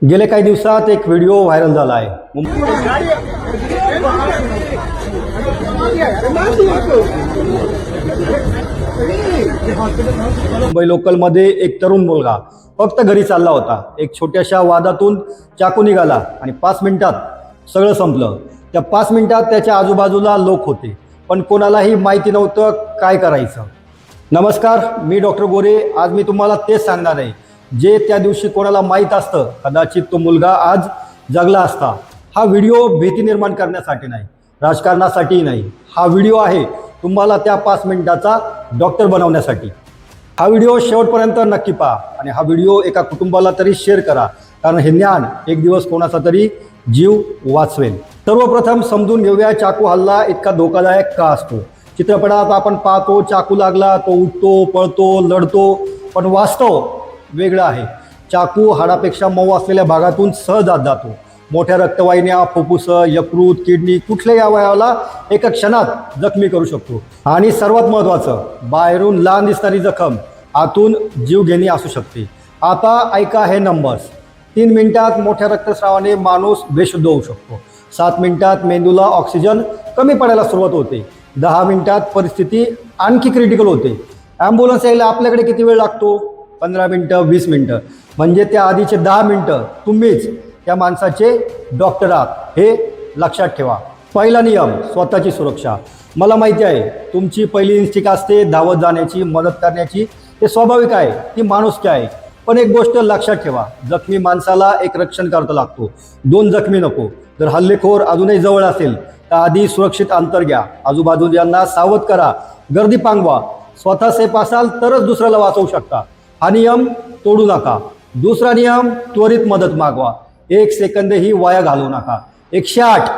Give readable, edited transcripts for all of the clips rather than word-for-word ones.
गेल्या काही दिवसात एक व्हिडिओ व्हायरल झाला आहे। मुंबई लोकलमध्ये एक तरुण मुलगा फक्त घरी चालला होता। एक छोट्याशा वादातून चाकू निघाला आणि 5 मिनिटात सगळं संपलं। त्या 5 मिनिटात त्याच्या आजूबाजूला लोक होते, पण कोणालाही माहिती नव्हतं काय करायचं। नमस्कार, मी डॉक्टर गोरे। आज मी तुम्हाला तेच सांगणार आहे जे त्या दिवशी कोणाला माहीत असतं कदाचित तो मुलगा आज जगला असता। हा व्हिडिओ भीती निर्माण करण्यासाठी नाही, राजकारणासाठी नाही। हा व्हिडिओ आहे तुम्हाला त्या 5 मिनिटाचा डॉक्टर बनवण्यासाठी। हा व्हिडिओ शेवटपर्यंत नक्की पहा आणि हा व्हिडिओ एका कुटुंबाला तरी शेअर करा, कारण हे ज्ञान एक दिवस कोणाचा तरी जीव वाचवेल। सर्वप्रथम समजून घेऊया चाकू हल्ला इतका धोकादायक का असतो। चित्रपटात आपण पाहतो चाकू लागला तो उठतो, पळतो, लढतो, पण वास्तव वेगळं आहे। चाकू हाडापेक्षा मऊ असलेल्या भागातून सहज आत जातो। मोठ्या रक्तवाहिन्या, फुफ्फुस, यकृत, किडनी कुठल्याही अवयवाला एका क्षणात जखमी करू शकतो। आणि सर्वात महत्त्वाचं, बाहेरून लहान दिसणारी जखम आतून जीवघेणी असू शकते। आता ऐका हे नंबर्स। 3 मिनिटात मोठ्या रक्तस्रावाने माणूस बेशुद्ध होऊ शकतो। 7 मिनिटात मेंदूला ऑक्सिजन कमी पडायला सुरुवात होते। 10 मिनिटात परिस्थिती आणखी क्रिटिकल होते। ॲम्ब्युलन्स यायला आपल्याकडे किती वेळ लागतो? 15 मिनिटं, 20 मिनिटं। म्हणजे त्या आधीचे 10 मिनिटं तुम्हीच त्या माणसाचे डॉक्टर आहात, हे लक्षात ठेवा। पहिला नियम, स्वतःची सुरक्षा। मला माहिती आहे तुमची पहिली इन्स्टिंक्ट असते धावत जाण्याची, मदत करण्याची। ते स्वाभाविक आहे, ती माणुसकी आहे। पण एक गोष्ट लक्षात ठेवा, जखमी माणसाला एक रक्षणकर्ता लागतो, 2 जखमी नको। जर हल्लेखोर अजूनही जवळ असेल तर आधी सुरक्षित अंतर घ्या, आजूबाजूच्यांना सावध करा, गर्दी पांगवा। स्वतः सेफ असाल तरच दुसऱ्याला वाचवू शकता। हा नियम तोडू नका। दुसरा नियम, त्वरित मदत मागवा। 1 सेकंदही वाया घालवू नका। 108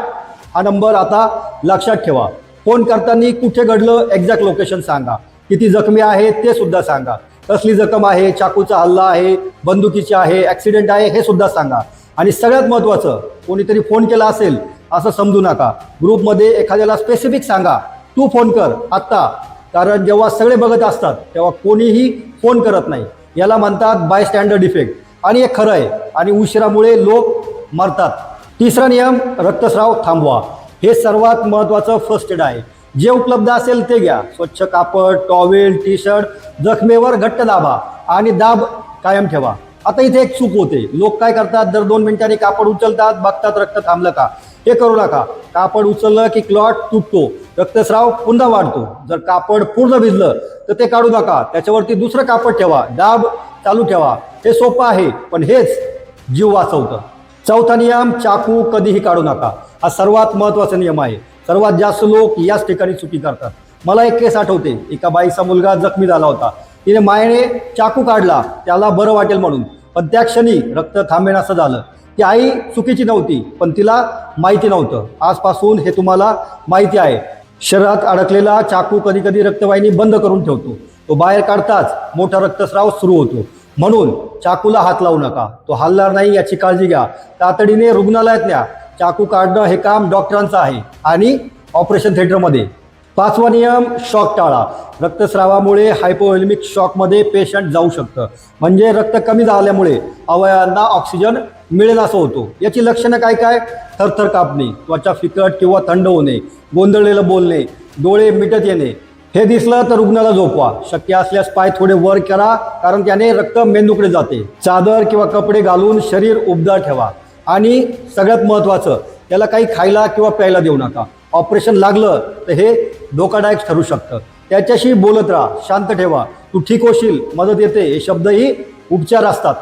हा नंबर आता लक्षात ठेवा। फोन करताना कुठे घडलं एक्झॅक्ट लोकेशन सांगा, किती जखमी आहे ते सुद्धा सांगा, कसली जखम आहे, चाकूचा हल्ला आहे, बंदुकीची आहे, ॲक्सिडेंट आहे हे सुद्धा सांगा। आणि सगळ्यात महत्त्वाचं, कोणीतरी फोन केला असेल असं समजू नका। ग्रुपमध्ये एखाद्याला स्पेसिफिक सांगा, तू फोन कर आत्ता, कारण जेव्हा सगळे बघत असतात तेव्हा कोणीही फोन करत नाही। याला म्हणतात बायस्टँडर इफेक्ट, आणि हे खरं आहे। आणि उशिरामुळे लोक मरतात। तिसरा नियम, रक्तस्राव थांबवा। हे सर्वात महत्त्वाचं फर्स्ट एड आहे। जे उपलब्ध असेल ते घ्या। स्वच्छ कापड, टॉवेल, टी शर्ट, जखमेवर घट्ट दाबा आणि दाब कायम ठेवा। आता इथे एक चूक होते, लोक काय करतात, दर 2 मिनिटांनी कापड उचलतात, बघतात रक्त थांबलं का। हे करू नका। कापड उचललं की क्लॉट तुटतो, रक्तस्राव पुन्हा वाढतो। जर कापड पूर्ण भिजलं तर ते काढू नका, त्याच्यावरती दुसरं कापड ठेवा, दाब चालू ठेवा। हे सोपं आहे, पण हेच जीव वाचवतं। चौथा नियम, चाकू कधीही काढू नका। हा सर्वात महत्त्वाचा नियम आहे। सर्वात जास्त लोक याच ठिकाणी चुकी करतात। मला एक केस आठवते, एका बाईचा मुलगा जखमी झाला होता। तिने मायेने चाकू काढला त्याला बरं वाटेल म्हणून, पण त्या क्षणी रक्त थांबेनासं झालं। ती आई चुकीची नव्हती, पण तिला माहिती नव्हतं। आजपासून हे तुम्हाला माहिती आहे। शरीरात अडकलेला चाकू कधी कधी रक्तवाहिनी बंद करून ठेवतो, तो बाहेर काढताच मोठा रक्तस्राव सुरू होतो। म्हणून चाकूला हात लावू नका, तो हलणार नाही याची काळजी घ्या। तातडीने रुग्णालयात न्या। चाकू काढणं हे काम डॉक्टरांचं आहे आणि ऑपरेशन थिएटरमध्ये। 5वा नियम, शॉक टाळा। रक्तस्रावामुळे हायपोव्होलेमिक शॉकमध्ये पेशंट जाऊ शकतं, म्हणजे रक्त कमी झाल्यामुळे अवयवांना ऑक्सिजन मिळेल असं होतं। याची लक्षणं काय काय? थरथर कापणे, त्वचा फिकट किंवा थंड होणे, गोंधळलेलं बोलणे, डोळे मिटत येणे। हे दिसलं तर रुग्णाला झोपवा। शक्य असल्यास पाय थोडे वर करा, कारण त्याने रक्त मेंदूकडे जाते। चादर किंवा कपडे घालून शरीर उबदार ठेवा। आणि सगळ्यात महत्त्वाचं, त्याला काही खायला किंवा प्यायला देऊ नका। ऑपरेशन लागलं तर हे धोकादायक ठरू शकतं। त्याच्याशी बोलत राहा, शांत ठेवा, तू ठीक होशील, मदत येते, हे शब्दही उपचार असतात।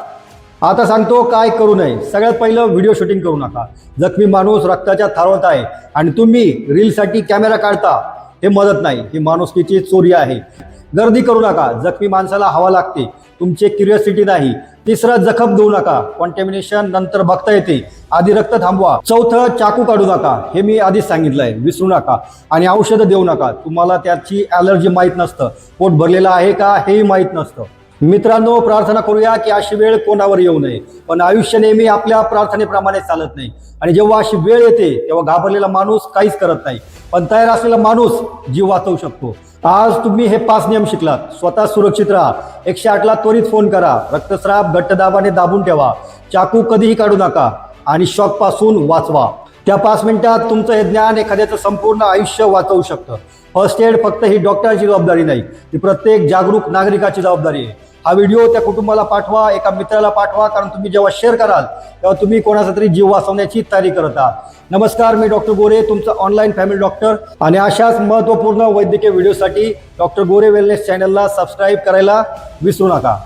आता सांगतो काय करू नये। सगळ्यात पहिलं, व्हिडिओ शूटिंग करू नका। जखमी माणूस रक्ताच्या थारोळत आहे आणि तुम्ही रीलसाठी कॅमेरा काढता, हे मदत नाही, ही माणुसकीची चोरी आहे। गर्दी करू नका, जखमी माणसाला हवा लागते, तुमची क्युरिओसिटी नाही। तिसरं, जखम देऊ नका, कॉन्टॅमिनेशन नंतर बघता येते, आधी रक्त थांबवा। चौथं, चाकू काढू नका, हे मी आधीच सांगितलंय, विसरू नका। आणि औषधं देऊ नका, तुम्हाला त्याची ॲलर्जी माहीत नसतं, पोट भरलेलं आहे का हेही माहीत नसतं। मित्रांनो, प्रार्थना करूया की अशी वेळ कोणावर येऊ नये, पण आयुष्य नेहमी आपल्या प्रार्थनेप्रमाणे चालत नाही। आणि जेव्हा अशी वेळ येते तेव्हा घाबरलेला माणूस काहीच करत नाही, पण तयार असलेला माणूस जीव वाचवू शकतो। आज तुम्ही हे 5 नियम शिकलात। स्वतः सुरक्षित राहा, 108 ला त्वरित फोन करा, रक्तस्राव घट्ट दाबाने दाबून ठेवा, चाकू कधीही काढू नका आणि शॉकपासून वाचवा. त्या 5 मिनिटात तुमचं हे ज्ञान एखाद्याचं संपूर्ण आयुष्य वाचवू शकतं. फर्स्ट एड फक्त ही डॉक्टरांची जबाबदारी नाही, ती प्रत्येक जागरूक नागरिकाची जबाबदारी आहे. हा व्हिडिओ त्या कुटुंबाला पाठवा, एका मित्राला पाठवा, कारण तुम्ही जेव्हा शेअर कराल तेव्हा तुम्ही कोणाचा तरी जीव वाचवण्याची तयारी करत आहात. नमस्कार, मी डॉक्टर गोरे, तुमचा ऑनलाईन फॅमिली डॉक्टर. आणि अशाच महत्त्वपूर्ण वैद्यकीय व्हिडिओसाठी डॉक्टर गोरे वेलनेस चॅनलला सबस्क्राईब करायला विसरू नका.